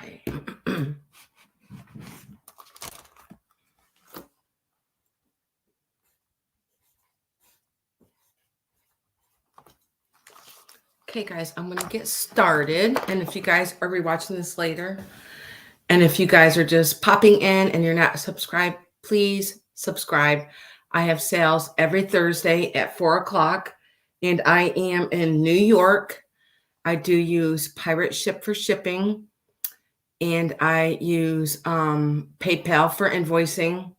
Okay. Okay, guys, I'm going to get started. And if you guys are rewatching this later, and if you guys are just popping in and you're not subscribed, please subscribe. I have sales every Thursday at 4 o'clock, and I am in New York. I do use Pirate Ship for shipping, and I use PayPal for invoicing.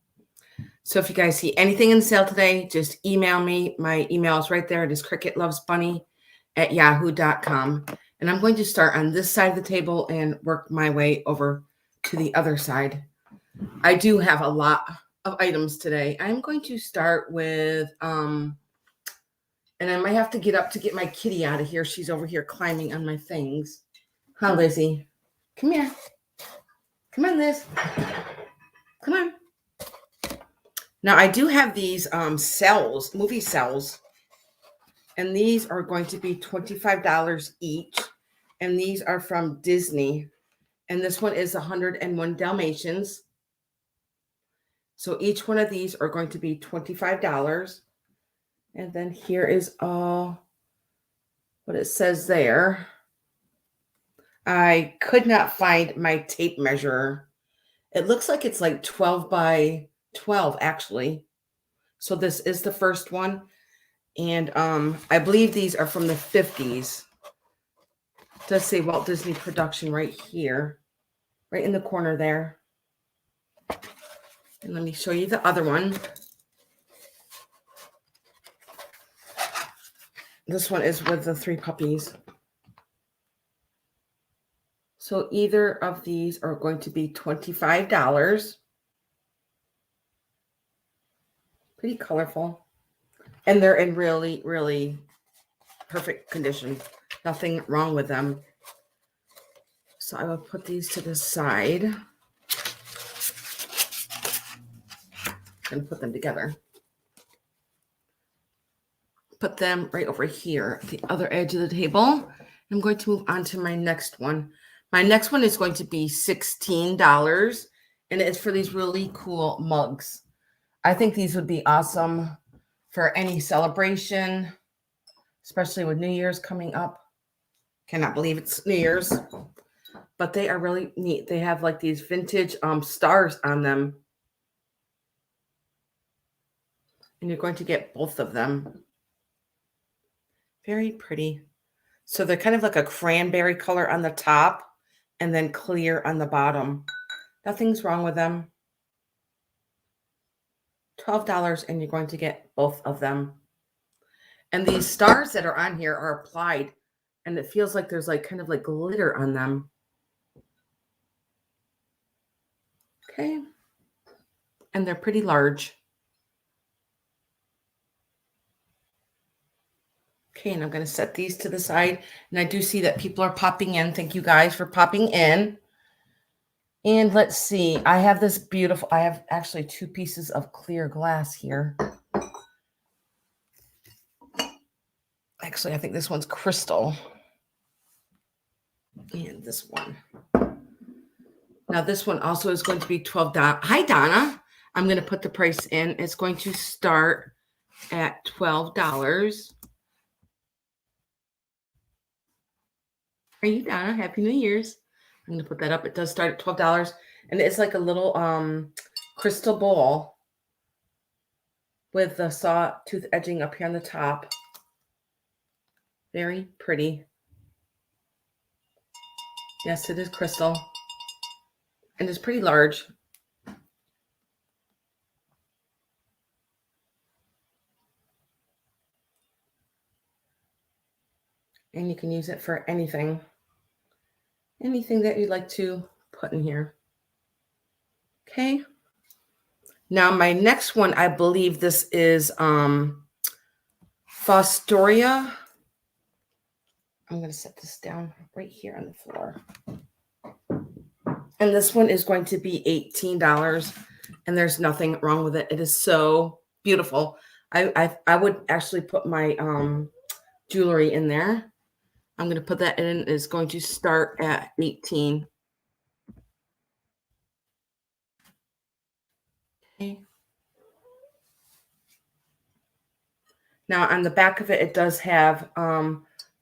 So if you guys see anything in sale today, just email me. My email is right there. It is cricketlovesbunny@yahoo.com. And I'm going to start on this side of the table and work my way over to the other side. I do have a lot of items today. I'm going to start with, and I might have to get up to get my kitty out of here. She's over here climbing on my things. Huh, Lizzie? Come here. Come on, Liz. Come on. Now, I do have these cells, movie cells, and these are going to be $25 each, and these are from Disney, and this one is 101 Dalmatians. So each one of these are going to be $25, and then here is all what it says there. I could not find my tape measure. It looks like it's like 12 by 12, actually. So this is the first one. And I believe these are from the 50s. It does say Walt Disney Production right here, right in the corner there. And let me show you the other one. This one is with the 3 puppies. So either of these are going to be $25. Pretty colorful. And they're in really, really perfect condition. Nothing wrong with them. So I will put these to the side and put them together. Put them right over here at the other edge of the table. I'm going to move on to my next one. My next one is going to be $16, and it's for these really cool mugs. I think these would be awesome for any celebration, especially with New Year's coming up. Cannot believe it's New Year's, but they are really neat. They have like these vintage stars on them, and you're going to get both of them. Very pretty. So they're kind of like a cranberry color on the top and then clear on the bottom. Nothing's wrong with them. $12, and you're going to get both of them. And these stars that are on here are applied, and it feels like there's like kind of like glitter on them. Okay. And they're pretty large. Okay, and I'm going to set these to the side. And I do see that people are popping in. Thank you guys for popping in. And let's see. I have this beautiful, I have actually 2 pieces of clear glass here. Actually, I think this one's crystal. And this one. Now, this one also is going to be $12. Hi, Donna. I'm going to put the price in. It's going to start at $12. Are you, Donna? Happy New Year's. I'm going to put that up. It does start at $12. And it's like a little crystal bowl. with the sawtooth edging up here on the top. Very pretty. Yes, it is crystal. And it's pretty large. And you can use it for anything. Anything that you'd like to put in here. Okay. Now my next one, I believe this is Fostoria. I'm going to set this down right here on the floor. And this one is going to be $18. And there's nothing wrong with it. It is so beautiful. I would actually put my jewelry in there. I'm going to put that in. It's going to start at 18. Okay. Now on the back of it, it does have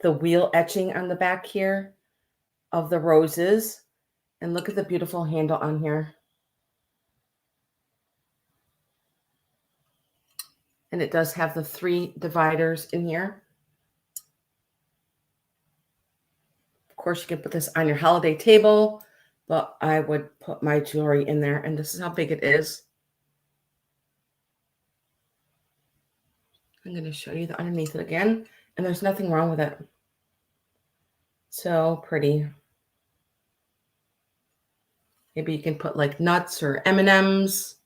the wheel etching on the back here of the roses. And look at the beautiful handle on here. And it does have the 3 dividers in here. Of course, you can put this on your holiday table, but I would put my jewelry in there. And this is how big it is. I'm going to show you the underneath it again. And there's nothing wrong with it. So pretty. Maybe you can put like nuts or M&Ms,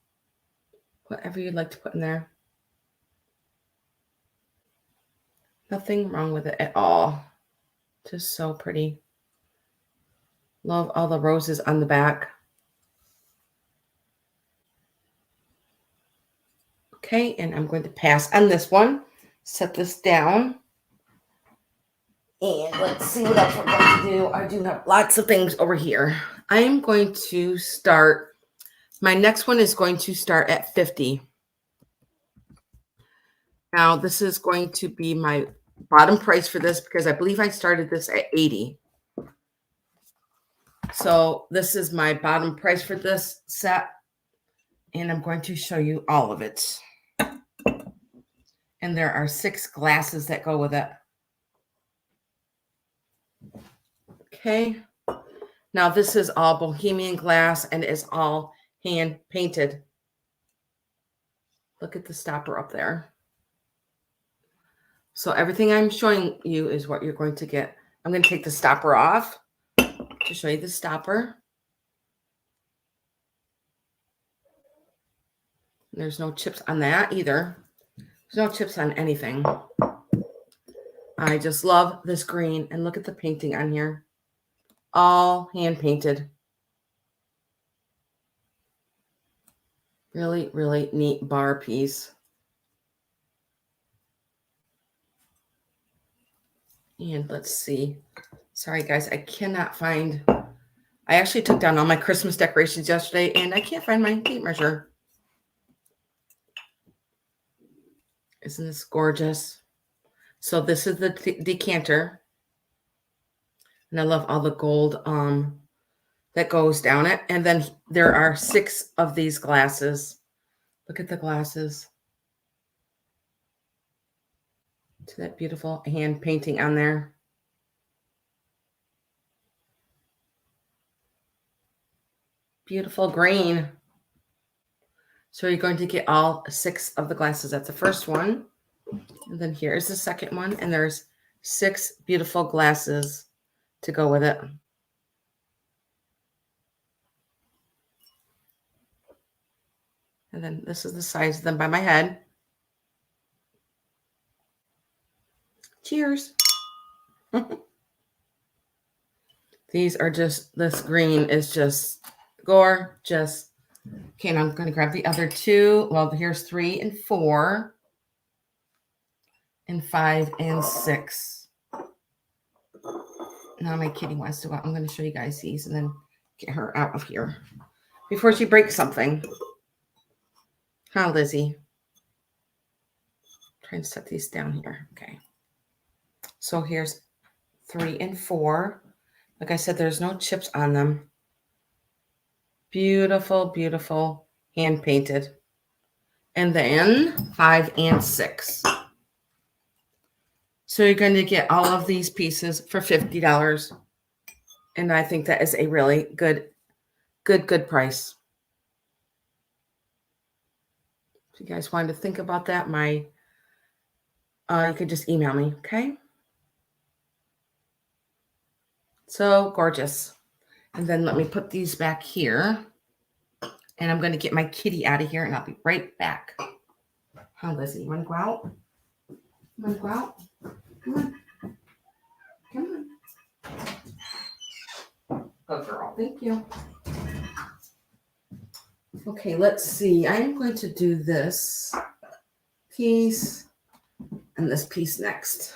whatever you'd like to put in there. Nothing wrong with it at all. Just so pretty. Love all the roses on the back. Okay, and I'm going to pass on this one. Set this down. And let's see what else we're going to do. I do have lots of things over here. I'm going to start. My next one is going to start at 50. Now, this is going to be my bottom price for this because I believe I started this at 80. So this is my bottom price for this set. And I'm going to show you all of it. And there are 6 glasses that go with it. Okay. Now this is all Bohemian glass and is all hand painted. Look at the stopper up there. So everything I'm showing you is what you're going to get. I'm going to take the stopper off to show you the stopper. There's no chips on that either. There's no chips on anything. I just love this green. And look at the painting on here. All hand painted. Really, really neat bar piece. And let's see. Sorry, guys, I cannot find. I actually took down all my Christmas decorations yesterday, and I can't find my tape measure. Isn't this gorgeous? So this is the decanter. And I love all the gold that goes down it. And then there are 6 of these glasses. Look at the glasses. To that beautiful hand painting on there. Beautiful green. So you're going to get all 6 of the glasses. That's the first one. And then here's the second one. And there's 6 beautiful glasses to go with it. And then this is the size of them by my head. Cheers. These are just, this green is just gorgeous. Okay, and I'm going to grab the other 2. Well, here's 3 and 4. And 5 and 6. Now my kitty wants to go out. I'm going to show you guys these and then get her out of here before she breaks something. Huh, Lizzie? Trying to set these down here. Okay. So here's 3 and 4. Like I said, there's no chips on them. Beautiful, beautiful, hand painted. and then 5 and 6. So you're going to get all of these pieces for $50. And I think that is a really good price. If you guys wanted to think about that, you could just email me, okay? So gorgeous. And then let me put these back here. And I'm going to get my kitty out of here, and I'll be right back. Huh, Lizzie, you want to go out? You want to go out? Come on. Come on. Good girl. Thank you. Okay, let's see. I'm going to do this piece and this piece next.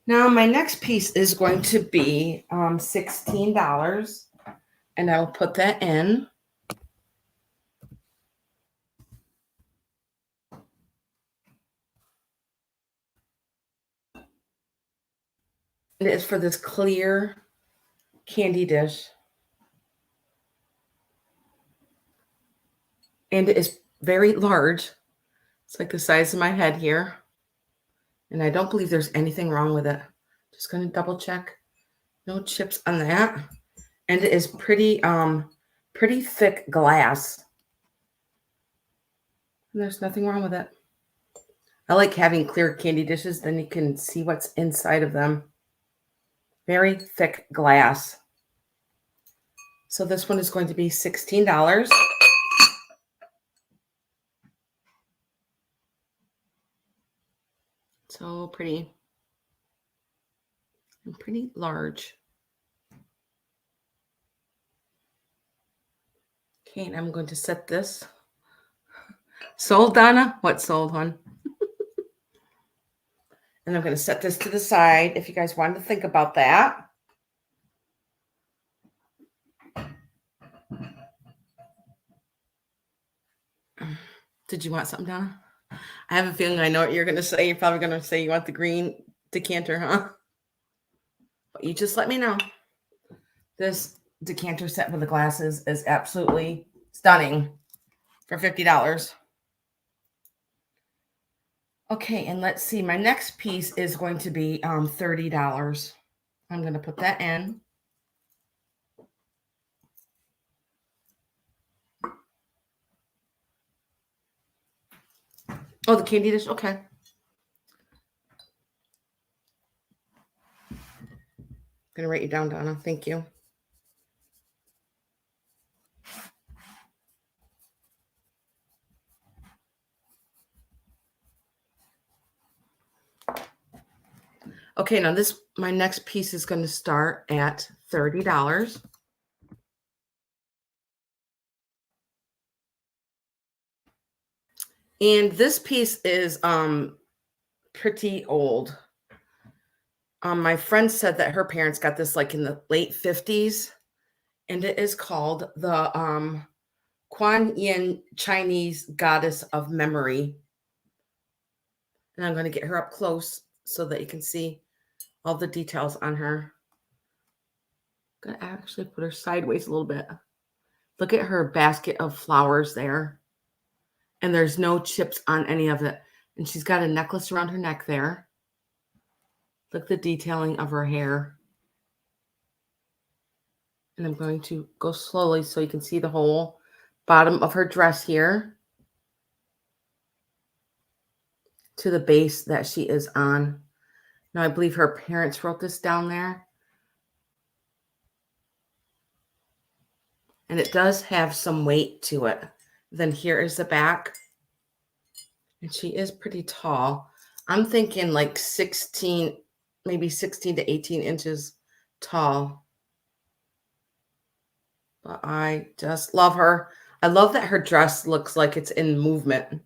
Now, my next piece is going to be $16, and I'll put that in. It is for this clear candy dish. And it is very large. It's like the size of my head here. And I don't believe there's anything wrong with it. Just going to double check. No chips on that. And it is pretty thick glass. And there's nothing wrong with it. I like having clear candy dishes. Then you can see what's inside of them. Very thick glass. So this one is going to be $16. So pretty and pretty large. Okay, and I'm going to set this. Sold, Donna? What sold, hon? And I'm going to set this to the side if you guys wanted to think about that. Did you want something, Donna? I have a feeling I know what you're going to say. You're probably going to say you want the green decanter, huh? But you just let me know. This decanter set with the glasses is absolutely stunning for $50. Okay, and let's see. My next piece is going to be $30. I'm going to put that in. Oh, the candy dish? Okay. I'm going to write you down, Donna. Thank you. Okay, now my next piece is going to start at $30. And this piece is pretty old. My friend said that her parents got this like in the late 50s, and it is called the Kuan Yin Chinese Goddess of Memory. And I'm going to get her up close so that you can see all the details on her. I'm going to actually put her sideways a little bit. Look at her basket of flowers there. And there's no chips on any of it. And she's got a necklace around her neck there. Look at the detailing of her hair. And I'm going to go slowly so you can see the whole bottom of her dress here to the base that she is on. Now, I believe her parents wrote this down there. And it does have some weight to it. Then here is the back. And she is pretty tall. I'm thinking like 16, maybe 16 to 18 inches tall. But I just love her. I love that her dress looks like it's in movement.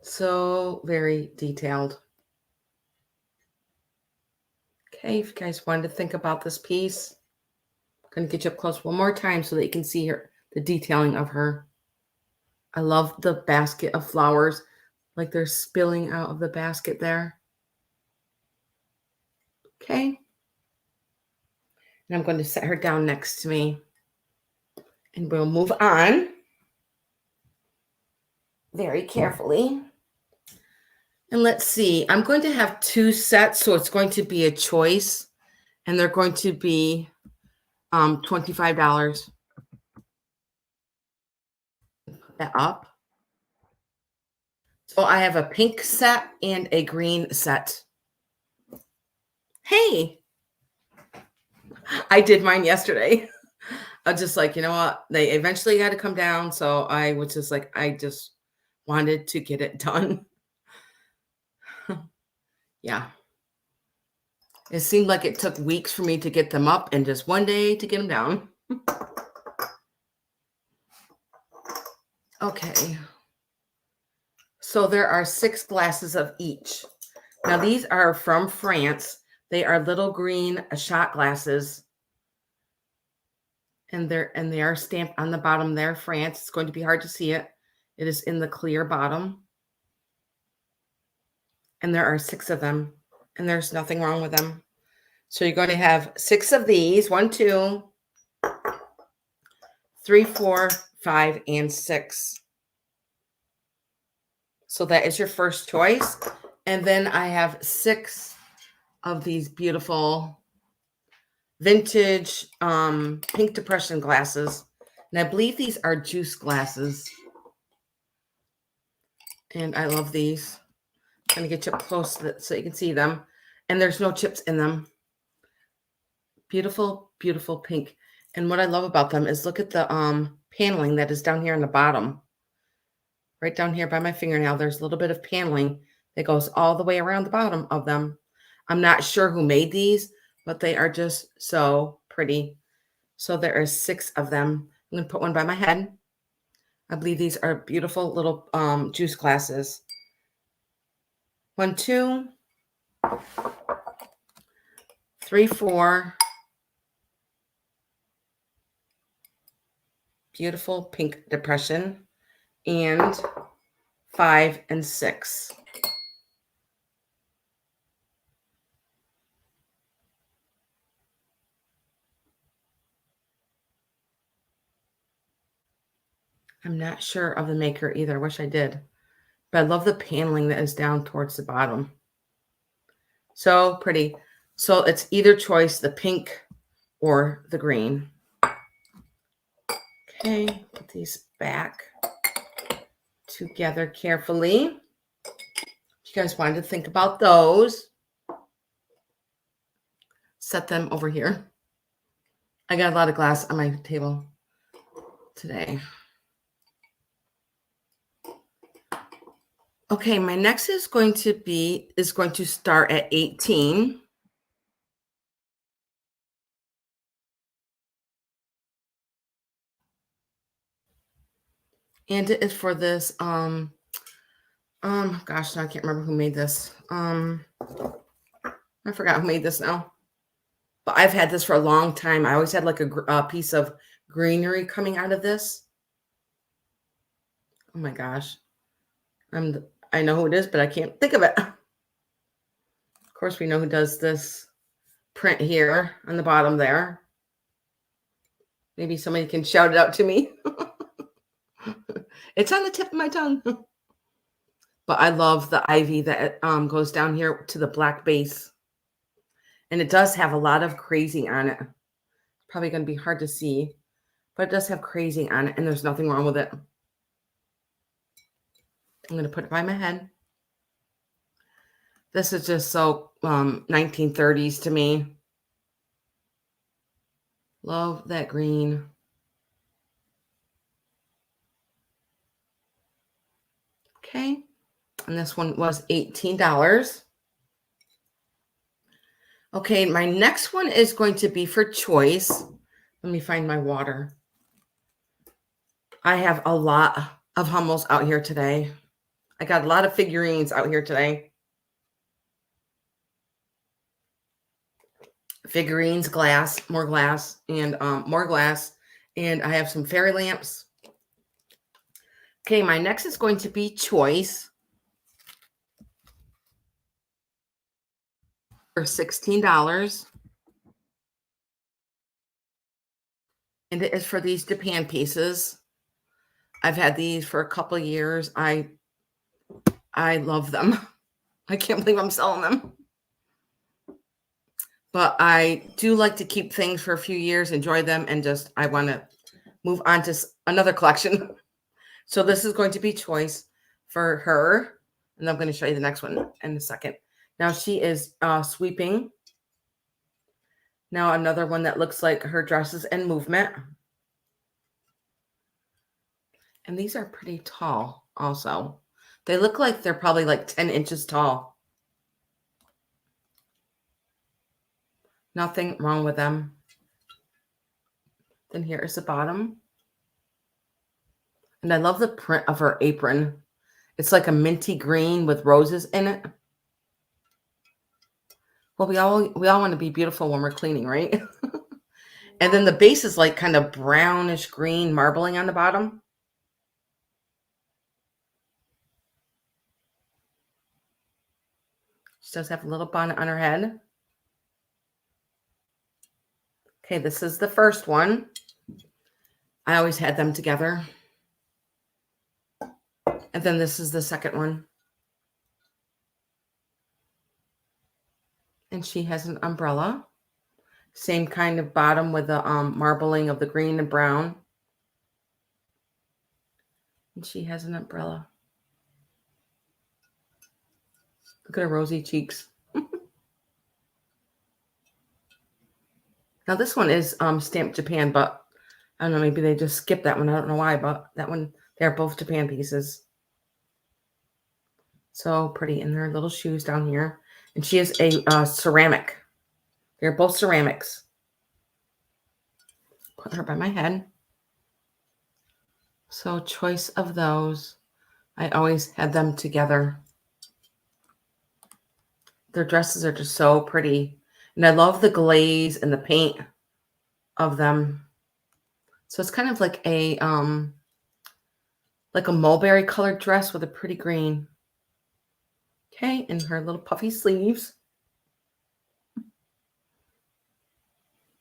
So very detailed. Okay, if you guys wanted to think about this piece, I'm going to get you up close one more time so that you can see the detailing of her. I love the basket of flowers. like they're spilling out of the basket there. Okay. And I'm going to set her down next to me. And we'll move on very carefully. And let's see. I'm going to have 2 sets, so it's going to be a choice. And they're going to be $25. Put that up. So I have a pink set and a green set. Hey, I did mine yesterday. I was just like, you know what? They eventually had to come down. So I was just like, I just wanted to get it done. Yeah. It seemed like it took weeks for me to get them up and just one day to get them down. Okay. So there are 6 glasses of each. Now these are from France. They are little green shot glasses. And they are stamped on the bottom there, France. It's going to be hard to see it. It is in the clear bottom. And there are 6 of them. And there's nothing wrong with them. So you're going to have 6 of these. 1, 2, 3, 4, 5, and 6. So that is your first choice. And then I have 6 of these beautiful vintage pink depression glasses. And I believe these are juice glasses. And I love these. I'm going to get you up close so you can see them. And there's no chips in them. Beautiful, beautiful pink. And what I love about them is look at the paneling that is down here on the bottom. Right down here by my fingernail, there's a little bit of paneling that goes all the way around the bottom of them. I'm not sure who made these, but they are just so pretty. So there are 6 of them. I'm going to put one by my head. I believe these are beautiful little juice glasses. 1, 2, 3, 4. Beautiful pink depression. And 5 and 6. I'm not sure of the maker either. I wish I did. But I love the paneling that is down towards the bottom. So pretty. So it's either choice, the pink or the green. Okay, put these back together carefully. If you guys wanted to think about those, set them over here. I got a lot of glass on my table today. Okay, my next is going to start at 18. And it is for this gosh, now I can't remember who made this. I forgot who made this now. But I've had this for a long time. I always had like a piece of greenery coming out of this. Oh my gosh. I know who it is, but I can't think of it. Of course, we know who does this print here on the bottom there. Maybe somebody can shout it out to me. It's on the tip of my tongue. But I love the ivy that goes down here to the black base. And it does have a lot of crazing on it. Probably going to be hard to see. But it does have crazing on it, and there's nothing wrong with it. I'm going to put it by my head. This is just so 1930s to me. Love that green. Okay. And this one was $18. Okay, my next one is going to be for choice. Let me find my water. I have a lot of Hummels out here today. I got a lot of figurines out here today. Figurines, glass, more glass, and more glass. And I have some fairy lamps. Okay, my next is going to be choice. for $16. And it is for these Japan pieces. I've had these for a couple of years. I love them. I can't believe I'm selling them. But I do like to keep things for a few years, enjoy them, and just I want to move on to another collection. So this is going to be choice for her. And I'm going to show you the next one in a second. Now she is sweeping. Now another one that looks like her dresses and movement. And these are pretty tall also. They look like they're probably like 10 inches tall. Nothing wrong with them. Then here is the bottom. And I love the print of her apron. It's like a minty green with roses in it. Well, we all want to be beautiful when we're cleaning, right? And then the base is like kind of brownish green marbling on the bottom. She does have a little bonnet on her head. Okay, this is the first one. I always had them together. And then this is the second one. And she has an umbrella. Same kind of bottom with the marbling of the green and brown. And she has an umbrella. Look at her rosy cheeks. Now this one is stamped Japan, but I don't know, maybe they just skipped that one. I don't know why, but that one, they're both Japan pieces. So pretty. And their little shoes down here. And she is a ceramic. They're both ceramics. Put her by my head. So choice of those. I always had them together. Their dresses are just so pretty. And I love the glaze and the paint of them. So it's kind of like a mulberry colored dress with a pretty green. Okay, and her little puffy sleeves.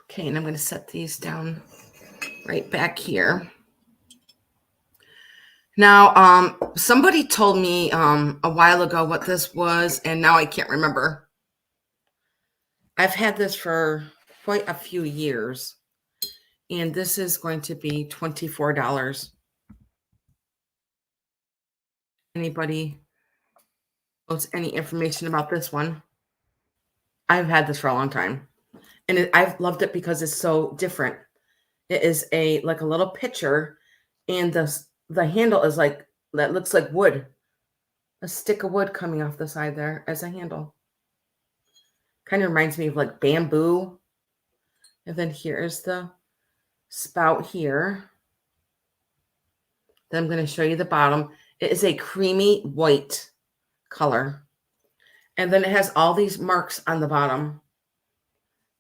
Okay, and I'm going to set these down right back here. Now, somebody told me a while ago what this was, and now I can't remember. I've had this for quite a few years, and this is going to be $24. Anybody knows any information about this one? I've had this for a long time, and I've loved it because it's so different. It is like a little pitcher, and the handle is like, that looks like wood, a stick of wood coming off the side there as a handle. Kind of reminds me of like bamboo. And then here's the spout here. Then I'm going to show you the bottom. It is a creamy white color. And then it has all these marks on the bottom.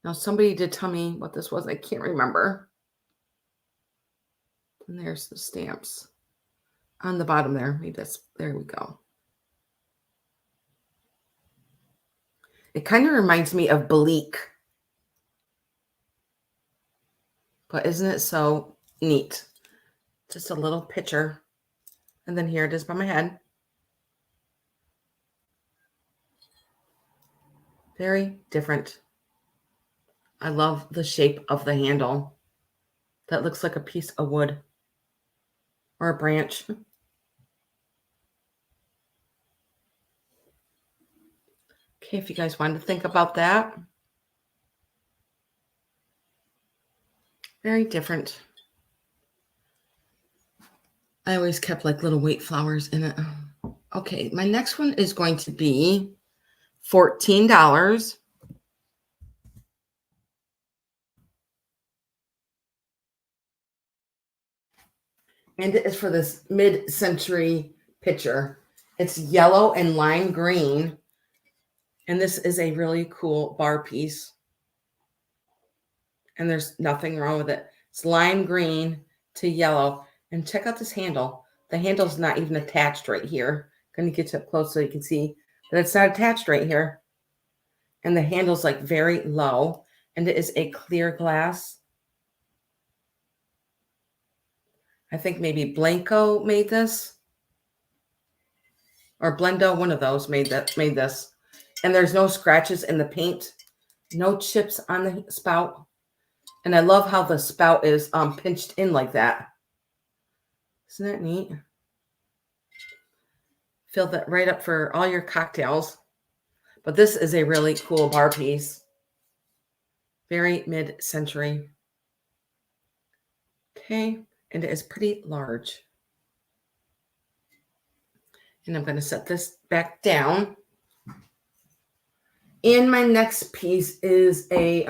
Now somebody did tell me what this was. I can't remember. And there's the stamps on the bottom there. Maybe there we go. It kind of reminds me of Bleak. But isn't it so neat? Just a little picture. And then here it is by my head. Very different. I love the shape of the handle. That looks like a piece of wood or a branch. Okay, if you guys wanted to think about that. Very different. I always kept like little weight flowers in it. Okay, my next one is going to be $14. And it is for this mid-century picture. It's yellow and lime green. And this is a really cool bar piece. And there's nothing wrong with it. It's lime green to yellow. And check out this handle. The handle's not even attached right here. I'm going to get you up close so you can see that it's not attached right here. And the handle's like very low. And it is a clear glass. I think maybe Blanco made this. Or Blendo, one of those made this. And there's no scratches in the paint. No chips on the spout. And I love how the spout is pinched in like that. Isn't that neat? Fill that right up for all your cocktails. But this is a really cool bar piece. Very mid-century. Okay. And it is pretty large. And I'm going to set this back down. And my next piece is a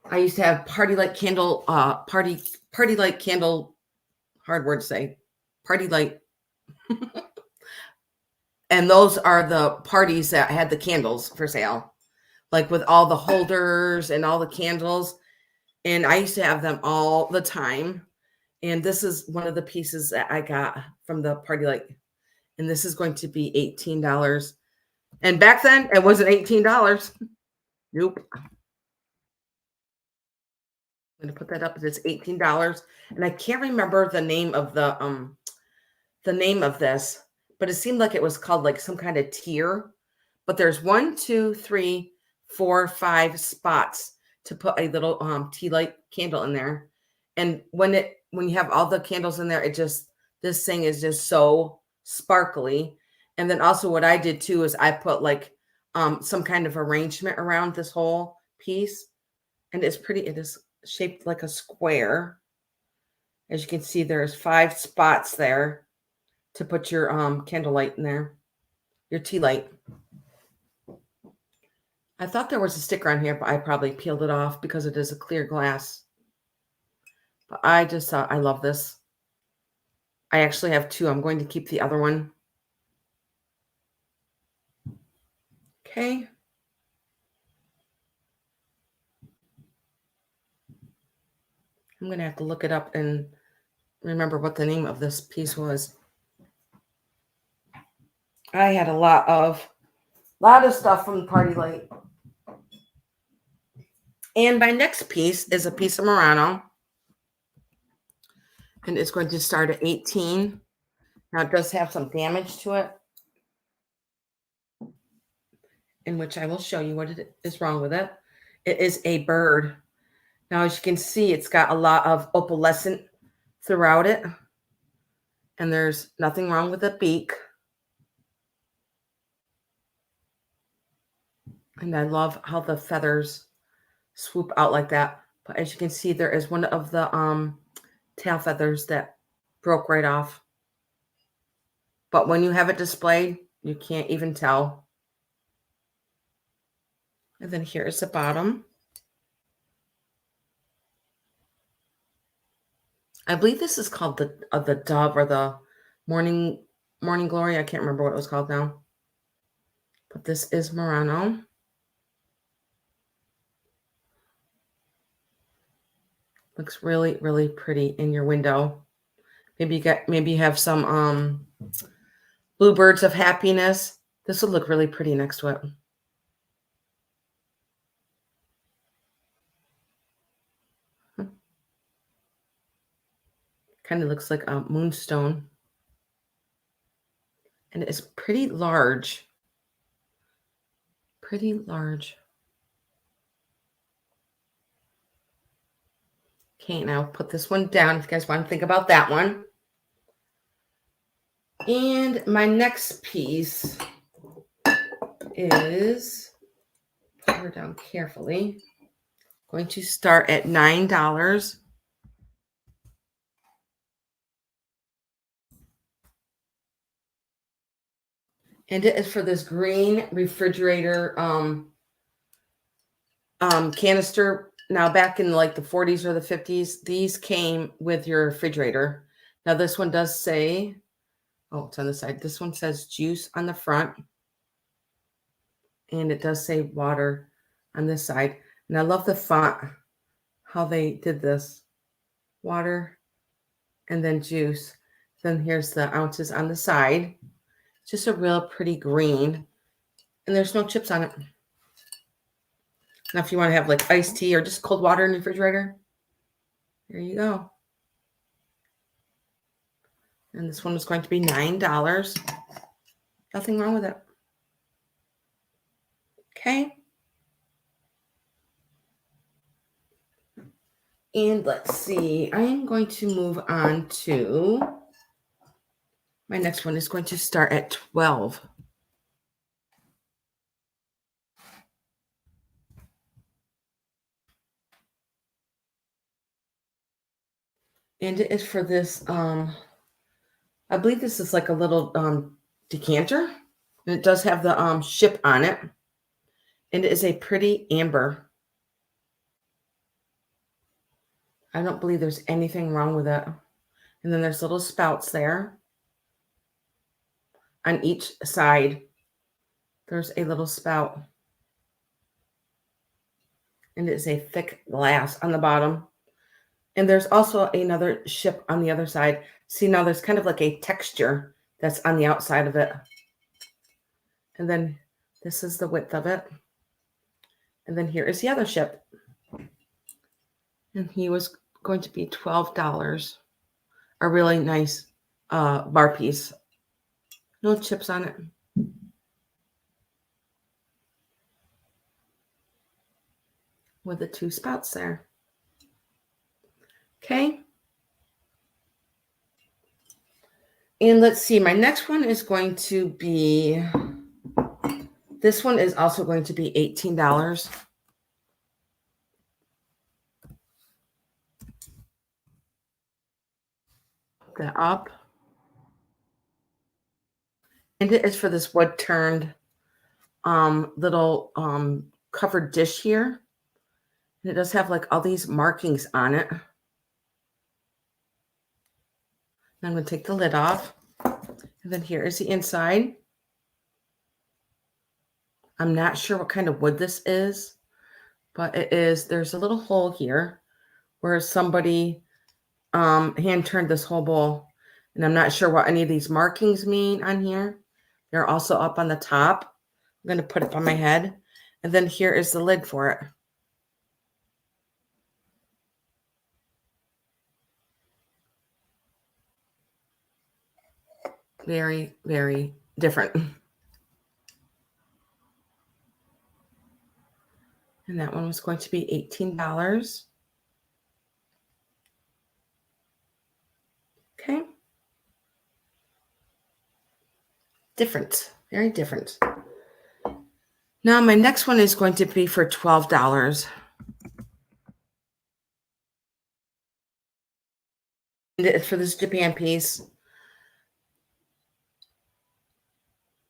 I used to have party light candle hard word to say, party light. And those are the parties that had the candles for sale, like with all the holders and all the candles. And I used to have them all the time. And this is one of the pieces that I got from the party light. And this is going to be $18. And back then it wasn't $18. Nope. I'm going to put that up. It's $18. And I can't remember the name of this, but it seemed like it was called like some kind of tier. But there's 1, 2, 3, 4, 5 spots to put a little tea light candle in there. And when you have all the candles in there, this thing is just so sparkly. And then also what I did too is I put like some kind of arrangement around this whole piece. And it's pretty, it is shaped like a square. As you can see, there's 5 spots there to put your candle light in there, your tea light. I thought there was a sticker on here, but I probably peeled it off because it is a clear glass. But I just thought, I love this. I actually have 2. I'm going to keep the other one. Okay. I'm going to have to look it up and remember what the name of this piece was. I had a lot of stuff from the party light. And my next piece is a piece of Murano. And it's going to start at 18. Now it does have some damage to it, in which I will show you what is wrong with it. It is a bird. Now, as you can see, it's got a lot of opalescent throughout it. And there's nothing wrong with the beak. And I love how the feathers swoop out like that. But as you can see, there is one of the tail feathers that broke right off. But when you have it displayed, you can't even tell. And then here is the bottom. I believe this is called the Dove or the Morning Glory. I can't remember what it was called now. But this is Murano. Looks really, really pretty in your window. Maybe you have some bluebirds of happiness. This will look really pretty next to it. Kind of looks like a moonstone. And it's pretty large. Pretty large. Okay, now put this one down if you guys want to think about that one. And my next piece is, put her down carefully, going to start at $9. And it is for this green refrigerator canister. Now, back in like the 40s or the 50s, these came with your refrigerator. Now, this one does say, oh, it's on the side. This one says juice on the front. And it does say water on this side. And I love the font, how they did this. Water and then juice. Then here's the ounces on the side. Just a real pretty green. And there's no chips on it. Now, if you want to have like iced tea or just cold water in the refrigerator, there you go. And this one is going to be $9. Nothing wrong with it. Okay. And let's see. I am going to move on to my next one is going to start at 12. And it is for this, I believe this is like a little decanter. And it does have the ship on it. And it is a pretty amber. I don't believe there's anything wrong with it. And then there's little spouts there. On each side, there's a little spout. And it's a thick glass on the bottom. And there's also another ship on the other side. See, now there's kind of like a texture that's on the outside of it. And then this is the width of it. And then here is the other ship. And he was going to be $12. A really nice bar piece. No chips on it. With the two spouts there. Okay. And let's see, my next one is going to be, this one is also going to be $18. Put that up. And it is for this wood turned little covered dish here. And it does have like all these markings on it. I'm going to take the lid off. And then here is the inside. I'm not sure what kind of wood this is, but it is, there's a little hole here where somebody hand turned this whole bowl. And I'm not sure what any of these markings mean on here. They're also up on the top. I'm going to put it on my head. And then here is the lid for it. Very, very different. And that one was going to be $18. Okay. Different. Very different. Now my next one is going to be for $12. And it's for this Japan piece.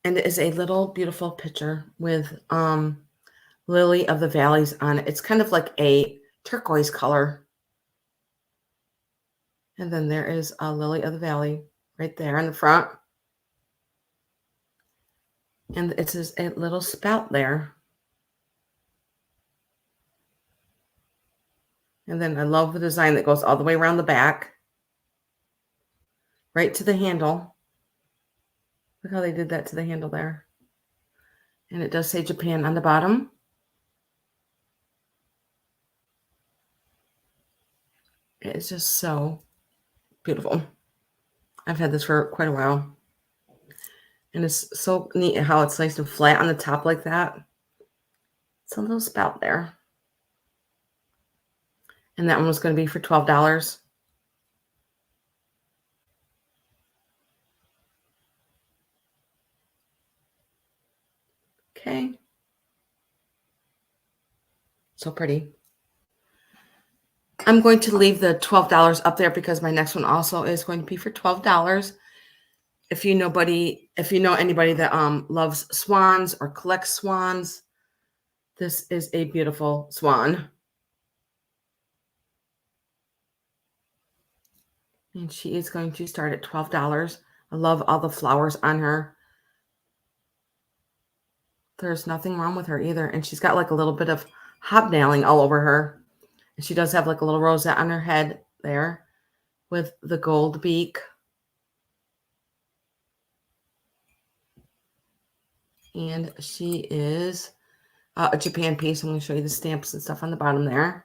And it is a little beautiful picture with Lily of the Valleys on it. It's kind of like a turquoise color. And then there is a Lily of the Valley right there in the front. And it's a little spout there. And then I love the design that goes all the way around the back. Right to the handle. Look how they did that to the handle there. And it does say Japan on the bottom. It's just so beautiful. I've had this for quite a while. And it's so neat how it's nice and flat on the top like that. It's a little spout there. And that one was going to be for $12. Okay. So pretty. I'm going to leave the $12 up there because my next one also is going to be for $12. If you know anybody that loves swans or collects swans, this is a beautiful swan. And she is going to start at $12. I love all the flowers on her. There's nothing wrong with her either. And she's got like a little bit of hobnailing all over her. And she does have like a little rosette on her head there with the gold beak. And she is a Japan piece. I'm going to show you the stamps and stuff on the bottom there.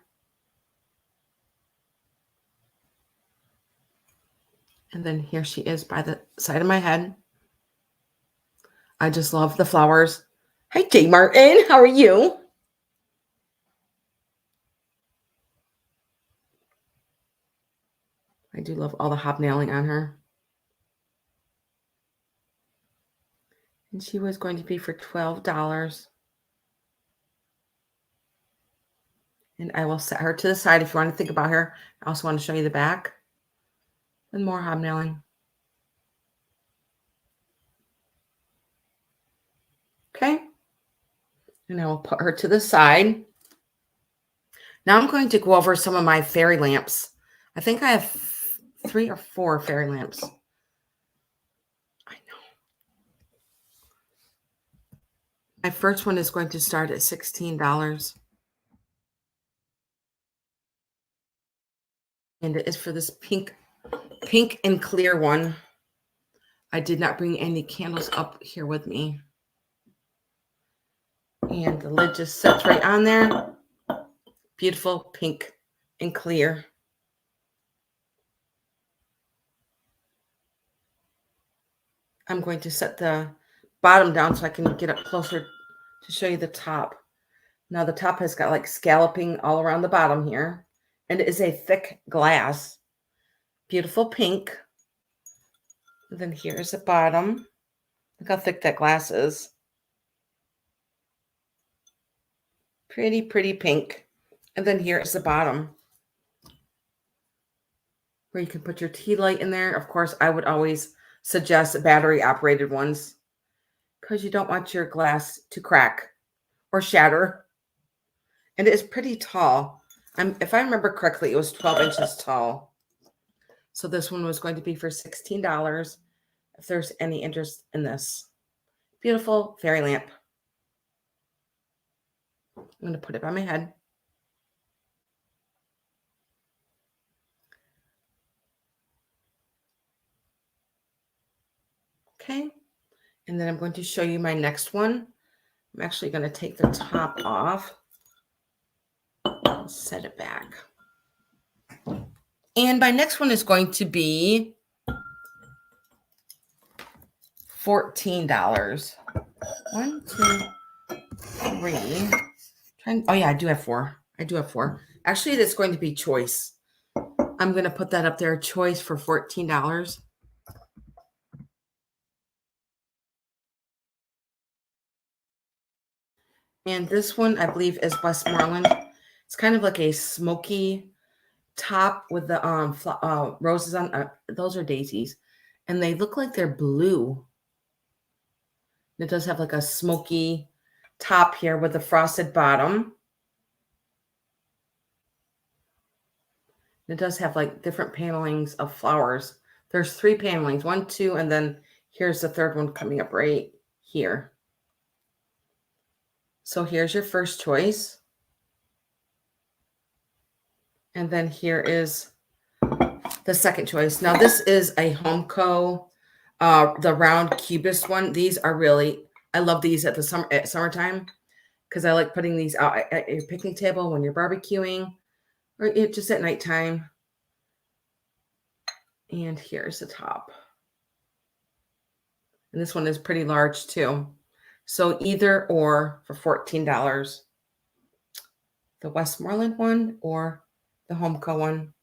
And then here she is by the side of my head. I just love the flowers. Hi, Jay Martin. How are you? I do love all the hobnailing on her. And she was going to be for $12. And I will set her to the side if you want to think about her. I also want to show you the back. And more hobnailing. Okay. And I will put her to the side. Now I'm going to go over some of my fairy lamps. I think I have 3 or 4 fairy lamps. I know. My first one is going to start at $16. And it is for this pink and clear one. I did not bring any candles up here with me. And the lid just sits right on there. Beautiful pink and clear. I'm going to set the bottom down so I can get up closer to show you the top. Now the top has got like scalloping all around the bottom here. And it is a thick glass. Beautiful pink. And then here's the bottom. Look how thick that glass is. Pretty, pretty pink. And then here is the bottom, where you can put your tea light in there. Of course, I would always suggest battery-operated ones because you don't want your glass to crack or shatter. And it is pretty tall. If I remember correctly, it was 12 inches tall. So this one was going to be for $16 if there's any interest in this. Beautiful fairy lamp. I'm going to put it by my head. Okay. And then I'm going to show you my next one. I'm actually going to take the top off and set it back. And my next one is going to be $14. 1, 2, 3. Oh yeah, I do have 4. Actually, that's going to be choice. I'm going to put that up there, choice, for $14. And this one, I believe, is Westmoreland. It's kind of like a smoky top with the roses on. Those are daisies. And they look like they're blue. It does have like a smoky top here with a frosted bottom. It does have like different panelings of flowers. There's 3 panelings, 1, 2, and then here's the third one coming up right here. So here's your first choice. And then here is the second choice. Now this is a Homeco, the round cubist one. These are really, I love these at summertime because I like putting these out at your picnic table when you're barbecuing or just at nighttime. And here's the top. And this one is pretty large too. So either or for $14. The Westmoreland one or the Homeco one.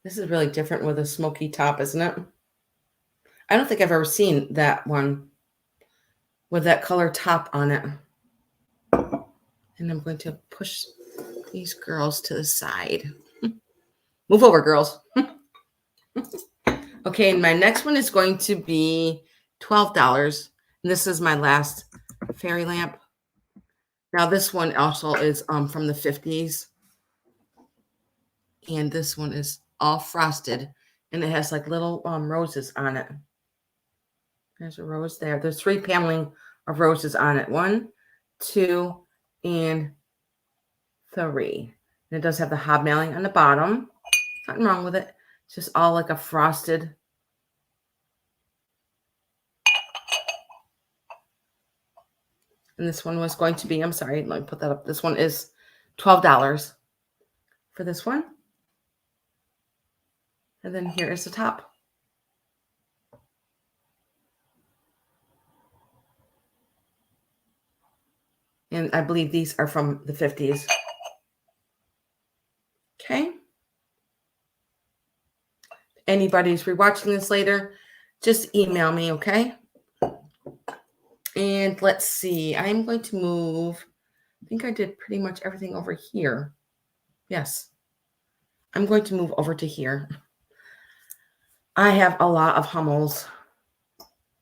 This is really different with a smoky top, isn't it? I don't think I've ever seen that one with that color top on it. And I'm going to push these girls to the side. Move over, girls. Okay, and my next one is going to be $12. And this is my last fairy lamp. Now this one also is from the 50s. And this one is all frosted. And it has like little roses on it. There's a rose there. There's 3 paneling of roses on it. 1, 2, and 3. And it does have the hobnailing on the bottom. Nothing wrong with it. It's just all like a frosted. And this one was going to be, I'm sorry, let me put that up. This one is $12 for this one. And then here is the top. And I believe these are from the 50s. Okay. Anybody's rewatching this later, just email me, okay? And let's see. I'm going to move. I think I did pretty much everything over here. Yes. I'm going to move over to here. I have a lot of Hummels.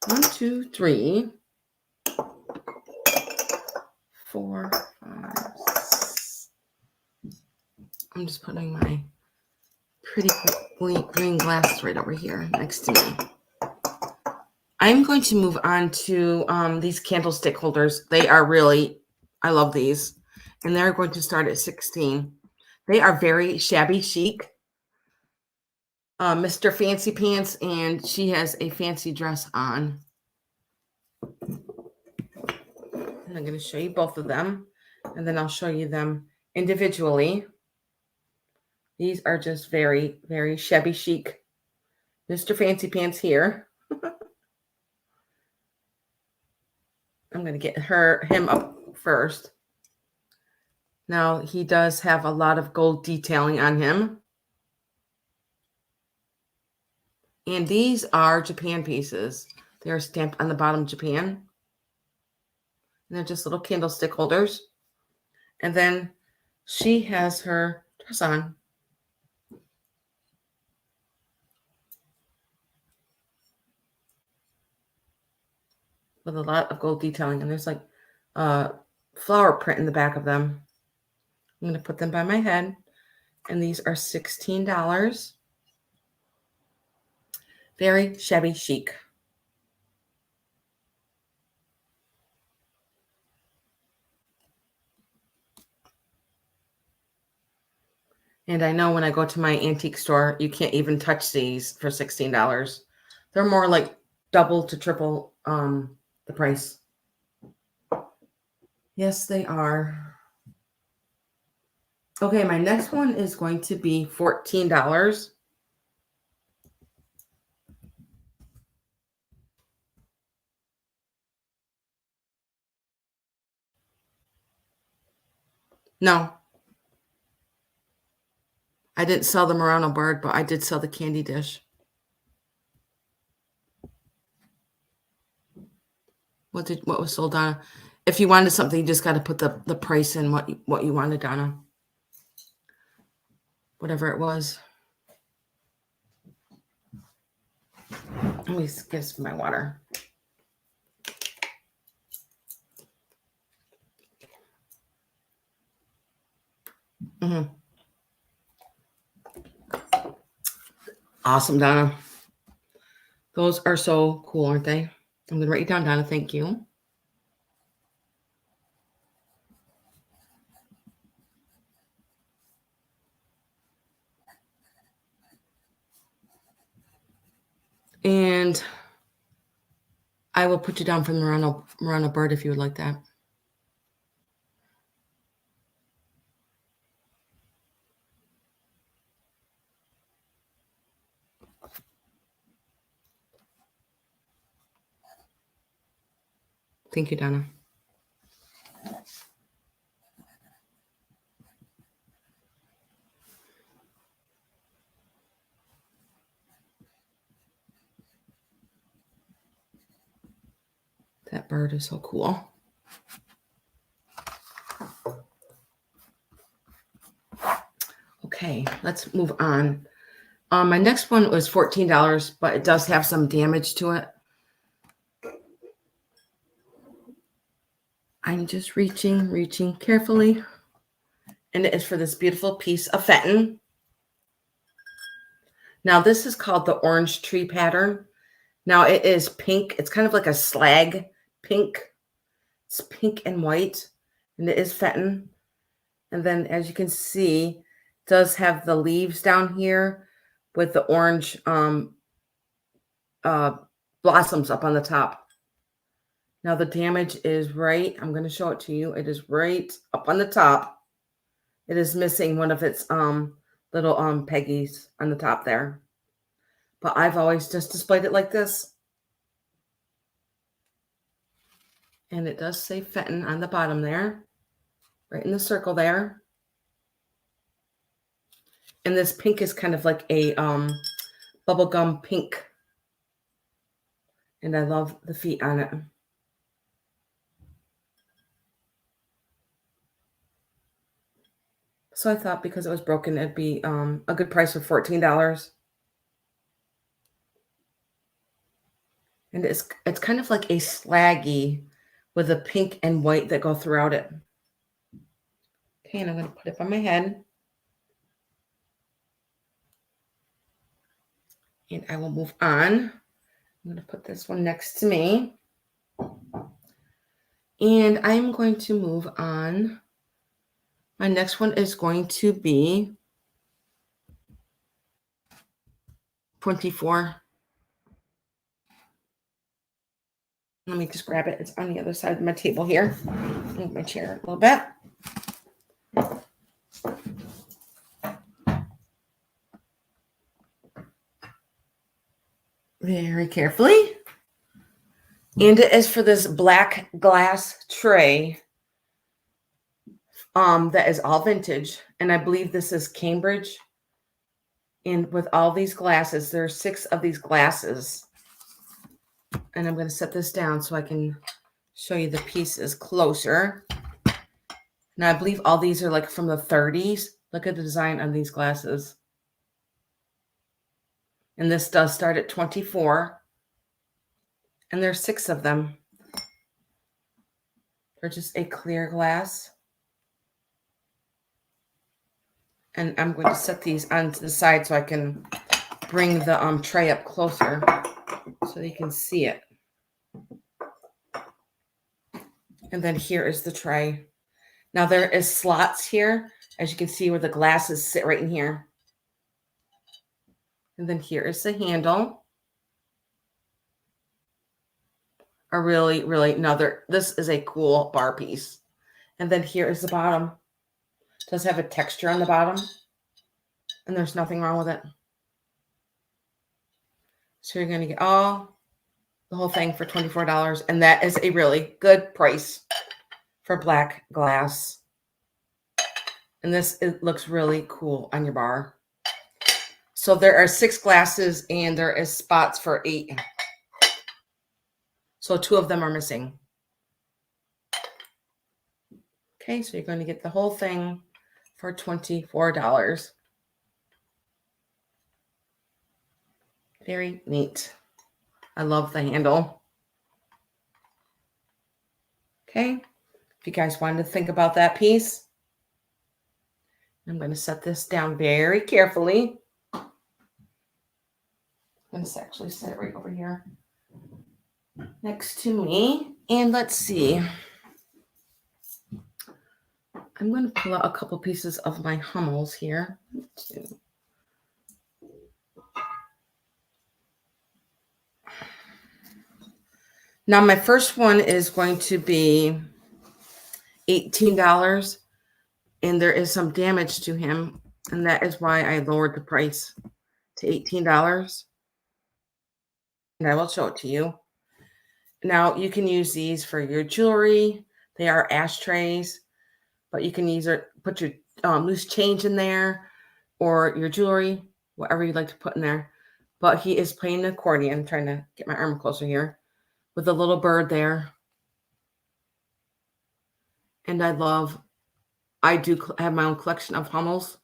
1, 2, 3, 4, 5, 6. I'm just putting my pretty green glass right over here next to me. I'm going to move on to these candlestick holders. They are really, I love these. And they're going to start at 16. They are very shabby chic. Mr. Fancy Pants, and she has a fancy dress on. And I'm going to show you both of them, and then I'll show you them individually. These are just very, very shabby chic. Mr. Fancy Pants here. I'm going to get him up first. Now, he does have a lot of gold detailing on him. And these are Japan pieces. They're stamped on the bottom Japan. And they're just little candlestick holders. And then she has her dress on. With a lot of gold detailing. And there's like flower print in the back of them. I'm going to put them by my head. And these are $16. Very shabby chic. And I know when I go to my antique store, you can't even touch these for $16. They're more like double to triple the price. Yes, they are. Okay, my next one is going to be $14. No. I didn't sell the Murano bird, but I did sell the candy dish. What was sold, Donna? If you wanted something, you just got to put the price in what you wanted, Donna. Whatever it was. Let me get some my water. Mm-hmm. Awesome, Donna. Those are so cool, aren't they? I'm going to write you down, Donna. Thank you. And I will put you down for the Murano bird if you would like that. Thank you, Donna. That bird is so cool. Okay, let's move on. My next one was $14, but it does have some damage to it. I'm just reaching carefully. And it is for this beautiful piece of Fenton. Now, this is called the Orange Tree pattern. Now, it is pink. It's kind of like a slag pink. It's pink and white, and it is Fenton. And then, as you can see, it does have the leaves down here with the orange blossoms up on the top. Now the damage is right. I'm going to show it to you. It is right up on the top. It is missing one of its little peggies on the top there. But I've always just displayed it like this. And it does say Fenton on the bottom there, right in the circle there. And this pink is kind of like a bubblegum pink. And I love the feet on it. So I thought because it was broken, it'd be a good price for $14. And it's kind of like a slaggy with a pink and white that go throughout it. Okay, and I'm going to put it on my head. And I will move on. I'm going to put this one next to me. And I'm going to move on. My next one is going to be 24. Let me just grab it. It's on the other side of my table here. Move my chair a little bit. Very carefully. And it is for this black glass tray that is all vintage. And I believe this is Cambridge. And with all these glasses, there are 6 of these glasses. And I'm going to set this down so I can show you the pieces closer. Now, I believe all these are like from the 30s. Look at the design on these glasses. And this does start at 24. And there's 6 of them. They're just a clear glass. And I'm going to set these onto the side so I can bring the tray up closer so you can see it. And then here is the tray. Now there is slots here, as you can see, where the glasses sit right in here. And then here is the handle. A really, really this is a cool bar piece. And then here is the bottom. It does have a texture on the bottom. And there's nothing wrong with it. So you're going to get the whole thing for $24. And that is a really good price for black glass. And it looks really cool on your bar. So there are 6 glasses and there is spots for 8. So 2 of them are missing. Okay, so you're going to get the whole thing for $24. Very neat. I love the handle. Okay, if you guys wanted to think about that piece, I'm going to set this down very carefully. I'm going to actually set it right over here next to me. And let's see. I'm going to pull out a couple pieces of my Hummels here. Now, my first one is going to be $18, and there is some damage to him, and that is why I lowered the price to $18. And I will show it to you. Now, you can use these for your jewelry. They are ashtrays, but you can put your loose change in there or your jewelry, whatever you'd like to put in there. But he is playing the accordion. I'm trying to get my arm closer here with a little bird there. And I do have my own collection of Hummels.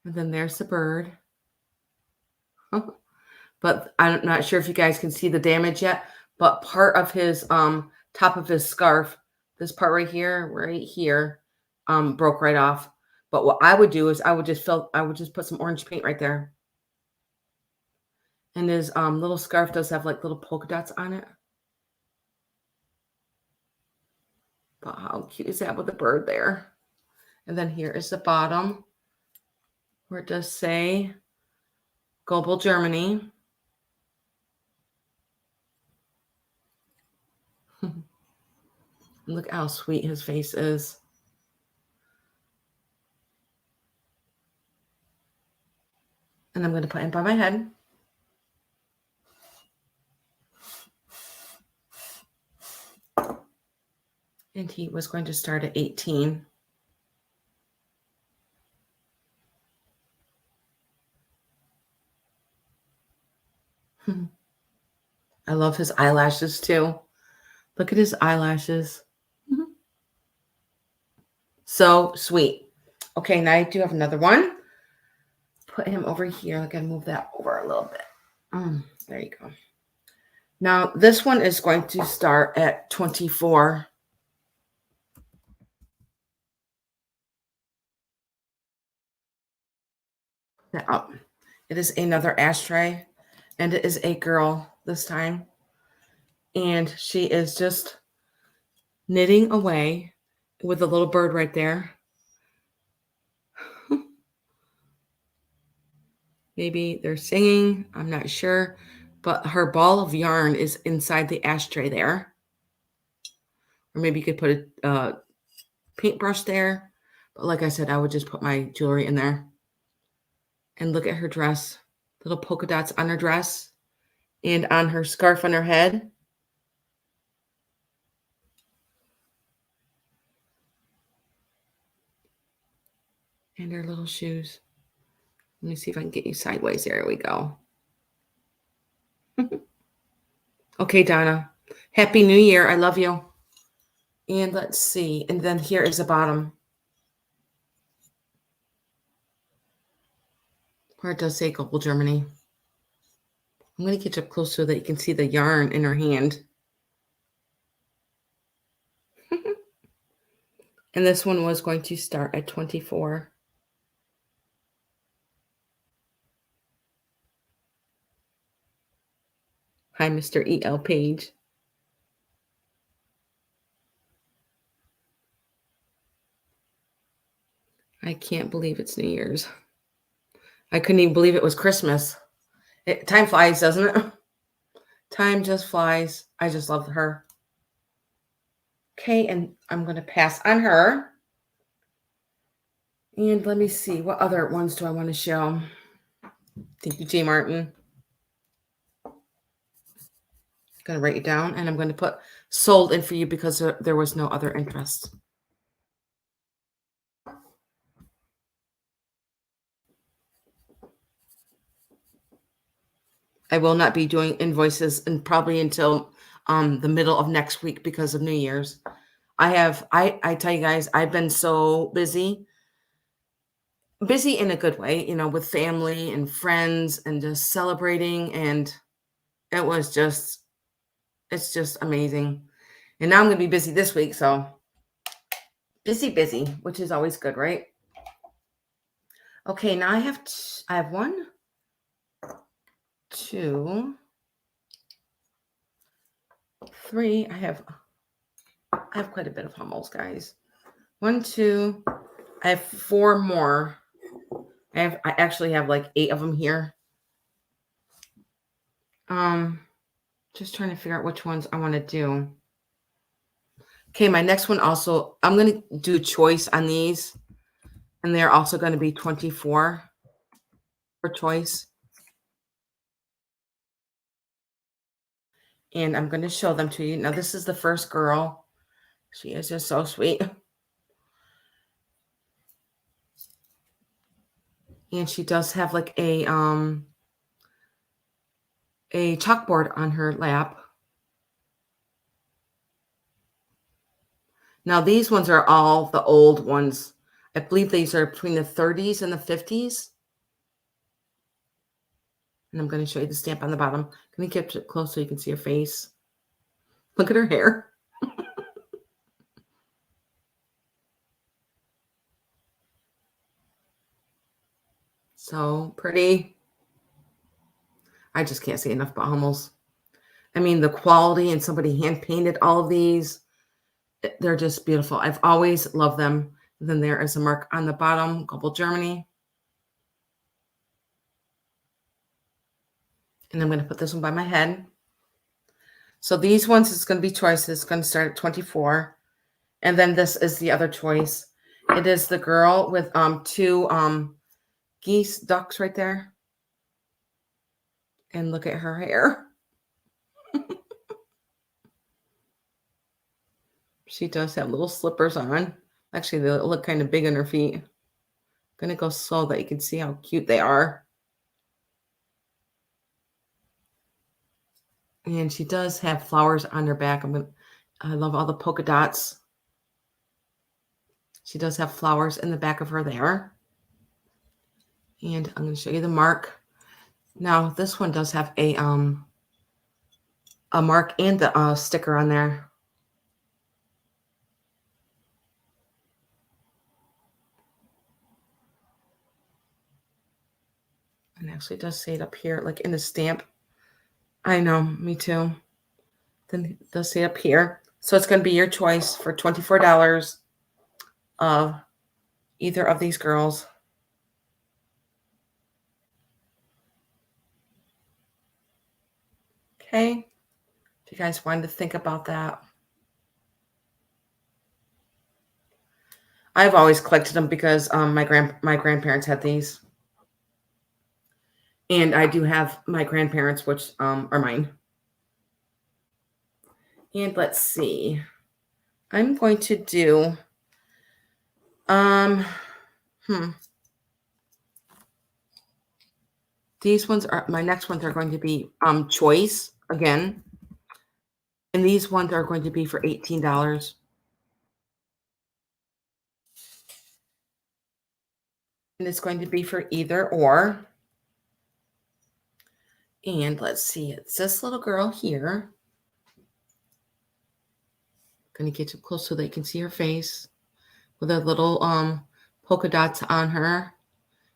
And then there's the bird. But I'm not sure if you guys can see the damage yet. But part of his top of his scarf, this part right here, broke right off. But what I would do is I would just put some orange paint right there. And his little scarf does have like little polka dots on it. But how cute is that with the bird there? And then here is the bottom where it does say Global Germany. Look how sweet his face is. And I'm going to put him by my head. And he was going to start at 18. I love his eyelashes too. Look at his eyelashes. So sweet. Okay, now I do have another one. Put him over here. I gotta move that over a little bit. There you go. Now this one is going to start at 24. That up. It is another ashtray, and it is a girl this time. And she is just knitting away with a little bird right there. Maybe they're singing. I'm not sure. But her ball of yarn is inside the ashtray there. Or maybe you could put a paintbrush there. But like I said, I would just put my jewelry in there. And look at her dress. Little polka dots on her dress. And on her scarf on her head. And her little shoes. Let me see if I can get you sideways. There we go. Okay, Donna. Happy New Year. I love you. And let's see. And then here is the bottom. Where it does say Global Germany. I'm going to get you up close so that you can see the yarn in her hand. And this one was going to start at 24. Hi, Mr. E.L. Page. I can't believe it's New Year's. I couldn't even believe it was Christmas. Time flies, doesn't it? Time just flies. I just love her. Okay, and I'm going to pass on her. And let me see. What other ones do I want to show? Thank you, J. Martin. I'm going to write it down, and I'm going to put sold in for you because there was no other interest. I will not be doing invoices and probably until the middle of next week because of New Year's. I tell you guys, I've been so busy in a good way, with family and friends and just celebrating. And it's just amazing. And now I'm going to be busy this week. So busy, which is always good, right? Okay. Now I have 1, 2, 3. I have quite a bit of Hummels, guys. 1, 2. I have 4 more. I actually have like 8 of them here. Just trying to figure out which ones I want to do. Okay, my next one also, I'm going to do choice on these. And they're also going to be 24 for choice. And I'm going to show them to you. Now, this is the first girl. She is just so sweet. And she does have like a chalkboard on her lap. Now, these ones are all the old ones. I believe these are between the 30s and the 50s. And I'm going to show you the stamp on the bottom. Can you get it close so you can see her face? Look at her hair. So pretty. I just can't say enough about Hummels. I mean, the quality, and somebody hand painted all of these. They're just beautiful. I've always loved them. And then there is a mark on the bottom, Global Germany. And I'm going to put this one by my head. So these ones is going to be choices. It's going to start at 24. And then this is the other choice. It is the girl with two geese ducks right there. And look at her hair. She does have little slippers on. Actually, they look kind of big on her feet. I'm going to go slow that you can see how cute they are. And she does have flowers on her back. I love all the polka dots. She does have flowers in the back of her there. And I'm going to show you the mark. Now, this one does have a mark and the sticker on there. And actually it does say it up here, like in the stamp. I know, me too. Then it does say up here. So it's going to be your choice for $24 of either of these girls. Okay. If you guys wanted to think about that. I've always collected them because my grandparents had these. And I do have my grandparents, which are mine. And let's see. I'm going to do these ones are my next ones are going to be choice again. And these ones are going to be for $18. And it's going to be for either or. And let's see, it's this little girl here. Going to get you close so they can see her face with a little polka dots on her.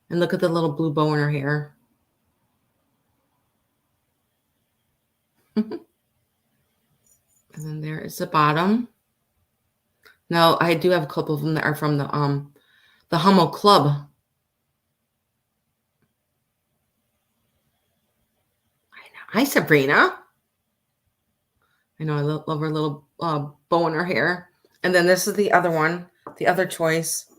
And look at the little blue bow in her hair. And then there is the bottom. Now, I do have a couple of them that are from the Hummel Club. Hi, Sabrina. I know, I love her little bow in her hair. And then this is the other one, the other choice.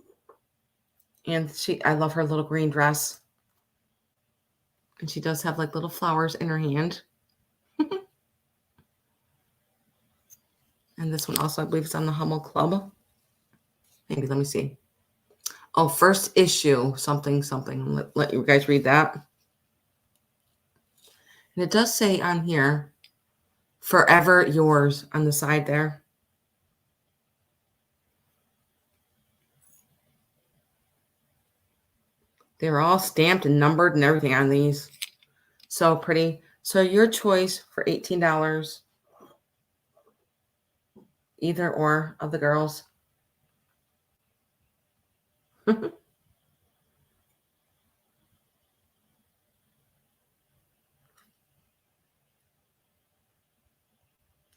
And I love her little green dress. And she does have like little flowers in her hand. And this one also, I believe, is on the Hummel Club. Maybe, let me see. Oh, first issue, something. Let you guys read that. And it does say on here, Forever Yours on the side there. They're all stamped and numbered and everything on these. So pretty. So your choice for $18. Either or of the girls.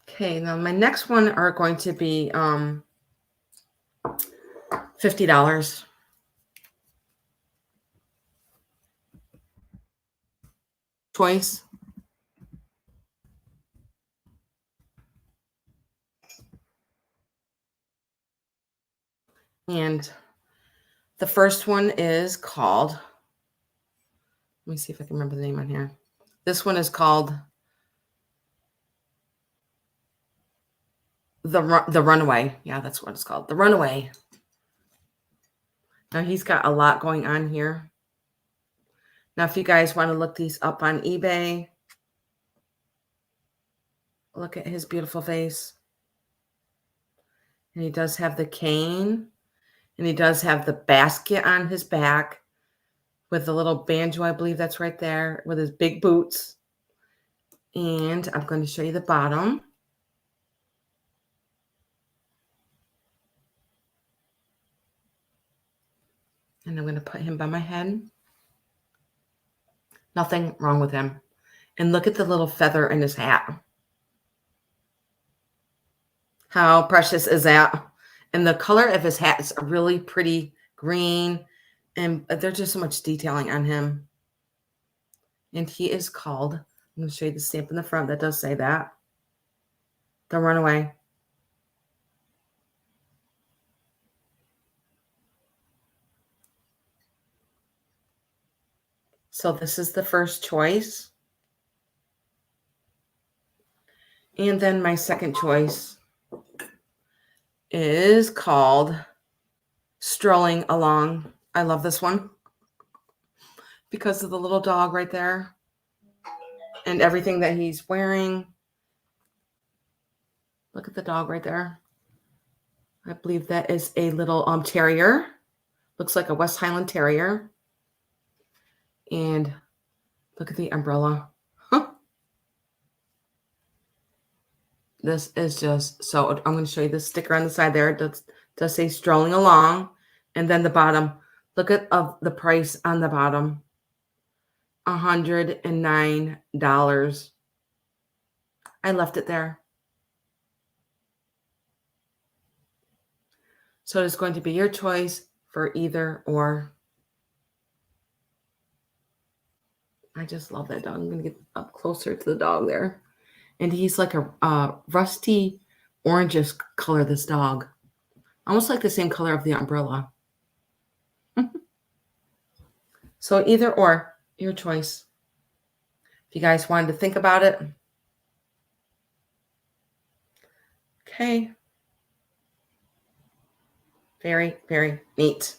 Okay, now my next one are going to be $50. Choice. And the first one is called, let me see if I can remember the name on here. This one is called The Runaway. Yeah, that's what it's called. The Runaway. Now he's got a lot going on here. Now, if you guys want to look these up on eBay, look at his beautiful face. And he does have the cane. And he does have the basket on his back with the little banjo, I believe that's right there, with his big boots. And I'm going to show you the bottom. And I'm going to put him by my head. Nothing wrong with him. And look at the little feather in his hat. How precious is that? And the color of his hat is a really pretty green. And there's just so much detailing on him. And he is called, I'm going to show you the stamp in the front that does say that. The Runaway. So this is the first choice. And then my second choice is called Strolling Along. I love this one because of the little dog right there and everything that he's wearing. Look at the dog right there. I believe that is a little terrier. Looks like a West Highland Terrier. And look at the umbrella. This is just so. I'm going to show you the sticker on the side there. It does say Strolling Along. And then the bottom. Look at the price on the bottom. $109. I left it there. So it's going to be your choice for either or. I just love that dog. I'm going to get up closer to the dog there. And he's like a rusty orangish color, this dog. Almost like the same color of the umbrella. So either or, your choice. If you guys wanted to think about it. Okay. Very, very neat.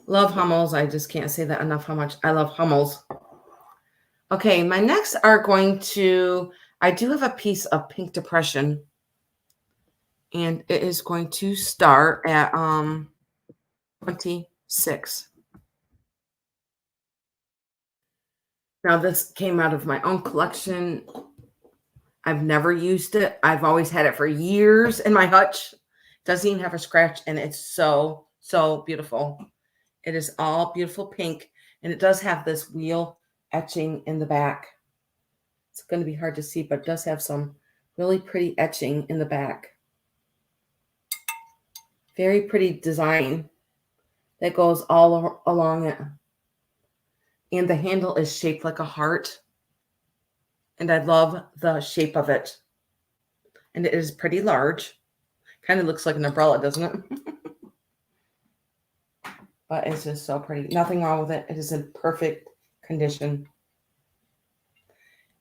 Love Hummels. I just can't say that enough how much I love Hummels. Okay, my next are going to, I do have a piece of Pink Depression. And it is going to start at 26. Now this came out of my own collection. I've never used it. I've always had it for years in my hutch. Doesn't even have a scratch, and it's so, so beautiful. It is all beautiful pink, and it does have this wheel etching in the back. It's going to be hard to see, but it does have some really pretty etching in the back. Very pretty design that goes all along it. And the handle is shaped like a heart. And I love the shape of it. And it is pretty large. Kind of looks like an umbrella, doesn't it? But it's just so pretty. Nothing wrong with it. It is in perfect condition.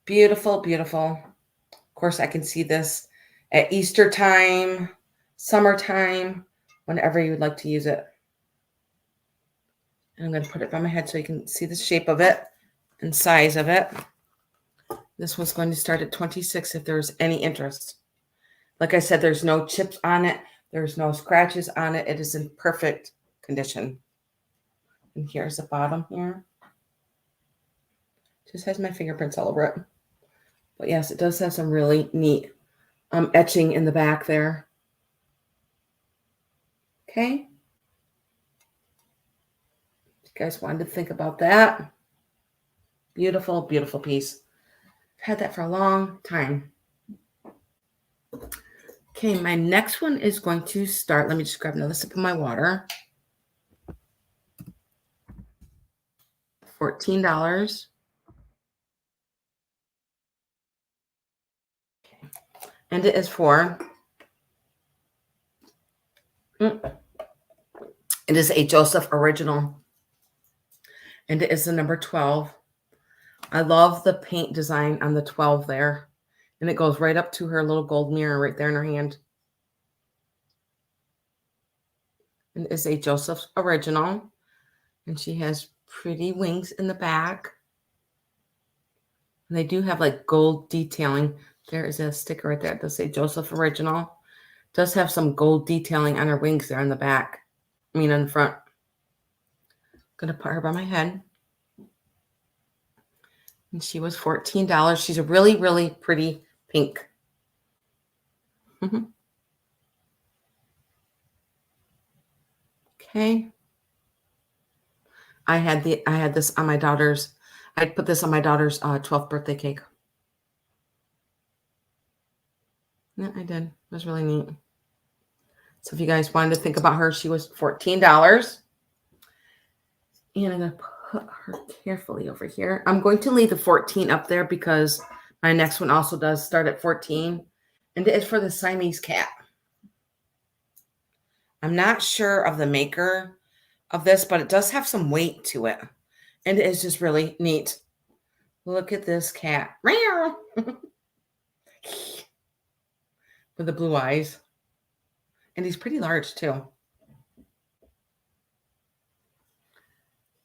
Beautiful, beautiful. Of course, I can see this at Easter time, summertime, whenever you would like to use it. And I'm going to put it by my head so you can see the shape of it and size of it. This one's going to start at 26 if there's any interest. Like I said, there's no chips on it. There's no scratches on it. It is in perfect condition. And here's the bottom here. Just has my fingerprints all over it. But yes, it does have some really neat etching in the back there. Okay. If you guys wanted to think about that. Beautiful, beautiful piece. I've had that for a long time. Okay, my next one is going to start. Let me just grab another sip of my water. $14. Okay. And it is for, it is a Joseph original. And it is the number 12. I love the paint design on the 12 there. And it goes right up to her little gold mirror right there in her hand. And it is a Joseph's original. And she has pretty wings in the back. And they do have like gold detailing. There is a sticker right there. It does say Joseph Original. It does have some gold detailing on her wings there in the back. I mean, in the front. I'm going to put her by my head. And she was $14. She's a really, really pretty pink. Okay. I had this on my daughter's. I put this on my daughter's 12th birthday cake. Yeah, I did. It was really neat. So if you guys wanted to think about her, she was $14. And I'm going to put her carefully over here. I'm going to leave the 14 up there because my next one also does start at 14. And it is for the Siamese cat. I'm not sure of the maker of this, but it does have some weight to it. And it is just really neat. Look at this cat. Meow. With the blue eyes. And he's pretty large too.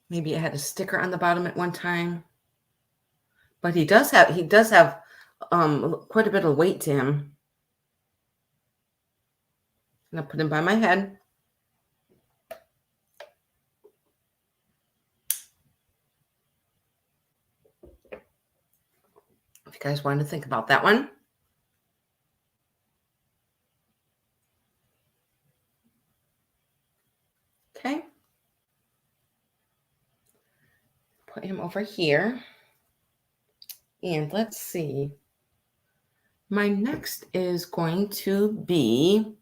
Maybe it had a sticker on the bottom at one time. But he does have quite a bit of weight to him. I'm gonna put him by my head. If you guys wanted to think about that one. Okay. Put him over here. And let's see. My next is going to be,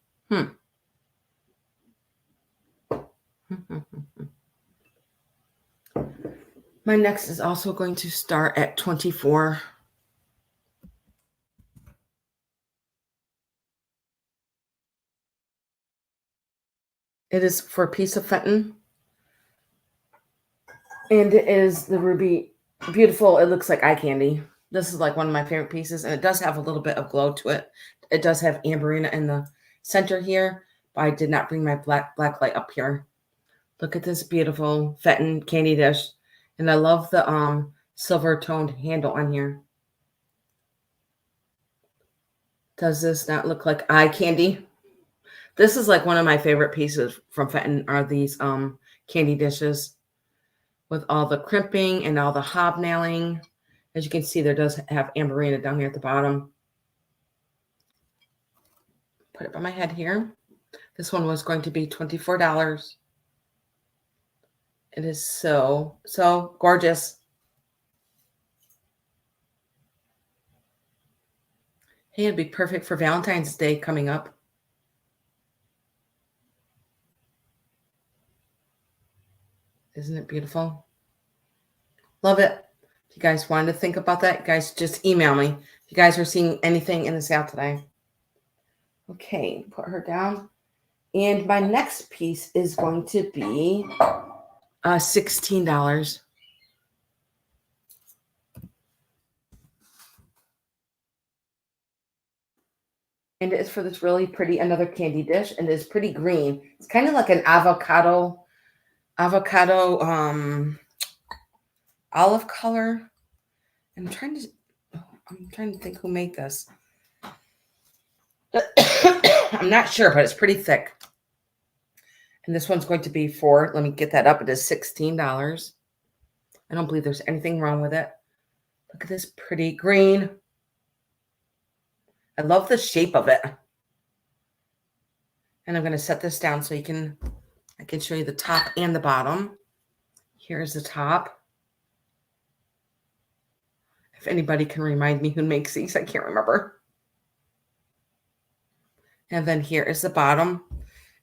My next is also going to start at 24. It is for a piece of Fenton. And it is the ruby. Beautiful. It looks like eye candy. This is like one of my favorite pieces. And it does have a little bit of glow to it. It does have amberina in the center here. But I did not bring my black light up here. Look at this beautiful Fenton candy dish. And I love the silver toned handle on here. Does this not look like eye candy? This is like one of my favorite pieces from Fenton are these candy dishes with all the crimping and all the hobnailing. As you can see, there does have amberina down here at the bottom. Put it by my head here. This one was going to be $24. It is so gorgeous. Hey, it'd be perfect for Valentine's Day coming up. Isn't it beautiful? Love it. If you guys wanted to think about that, guys, just email me. If you guys are seeing anything in the sale today. Okay, put her down. And my next piece is going to be $16. And it's for this really pretty, another candy dish. And it's pretty green. It's kind of like an avocado olive color. I'm trying to think who made this. I'm not sure, but it's pretty thick. And this one's going to be let me get that up. It is $16. I don't believe there's anything wrong with it. Look at this pretty green. I love the shape of it. And I'm going to set this down so I can show you the top and the bottom. Here's the top. If anybody can remind me who makes these, I can't remember. And then here is the bottom.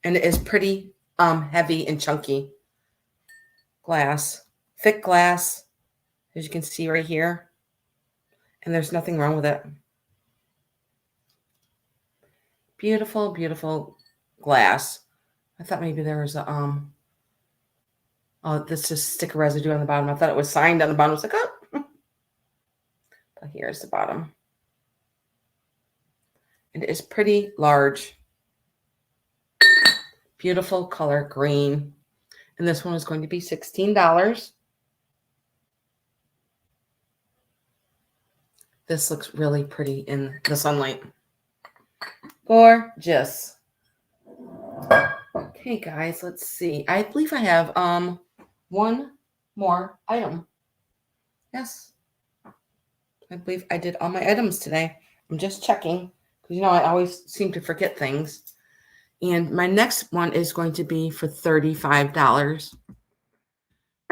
And it is pretty heavy and chunky glass. Thick glass, as you can see right here. And there's nothing wrong with it. Beautiful, beautiful glass. I thought maybe there was a oh, this just sticker residue on the bottom. I thought it was signed on the bottom. I was like, oh. But here's the bottom. And it is pretty large. Beautiful color, green. And this one is going to be $16. This looks really pretty in the sunlight. Gorgeous. Okay, guys, let's see. I believe I have one more item. Yes. I believe I did all my items today. I'm just checking because, I always seem to forget things. And my next one is going to be for $35.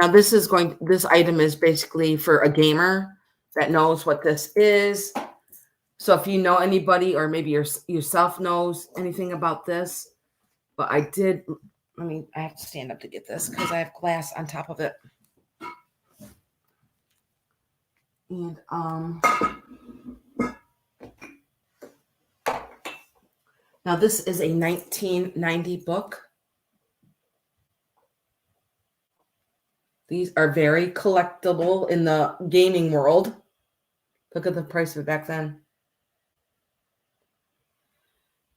Now, this item is basically for a gamer that knows what this is. So if you know anybody or maybe yourself knows anything about this, but I have to stand up to get this because I have glass on top of it. And now this is a 1990 book. These are very collectible in the gaming world. Look at the price of it back then.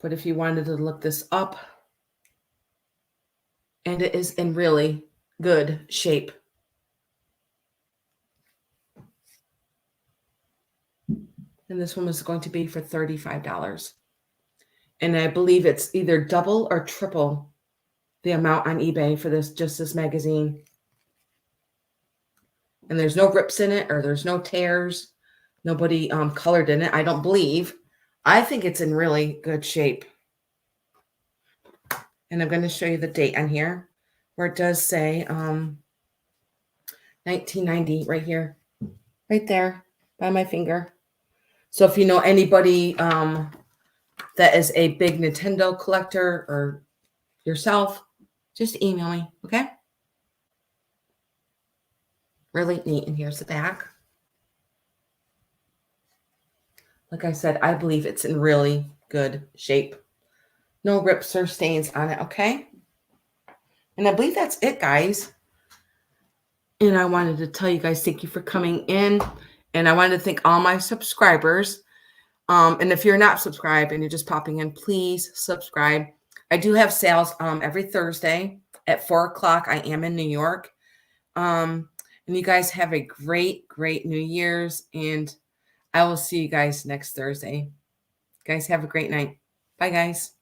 But if you wanted to look this up, and it is in really good shape. And this one was going to be for $35. And I believe it's either double or triple the amount on eBay for this magazine. And there's no rips in it, or there's no tears. Nobody colored in it, I don't believe. I think it's in really good shape. And I'm going to show you the date on here, where it does say 1990 right here. Right there by my finger. So if you know anybody that is a big Nintendo collector or yourself, just email me, okay? Really neat. And here's the back. Like I said, I believe it's in really good shape. No rips or stains on it, okay? And I believe that's it, guys. And I wanted to tell you guys, thank you for coming in. And I wanted to thank all my subscribers. And if you're not subscribed and you're just popping in, please subscribe. I do have sales every Thursday at 4 o'clock. I am in New York. And you guys have a great, great New Year's. And I will see you guys next Thursday. Guys, have a great night. Bye, guys.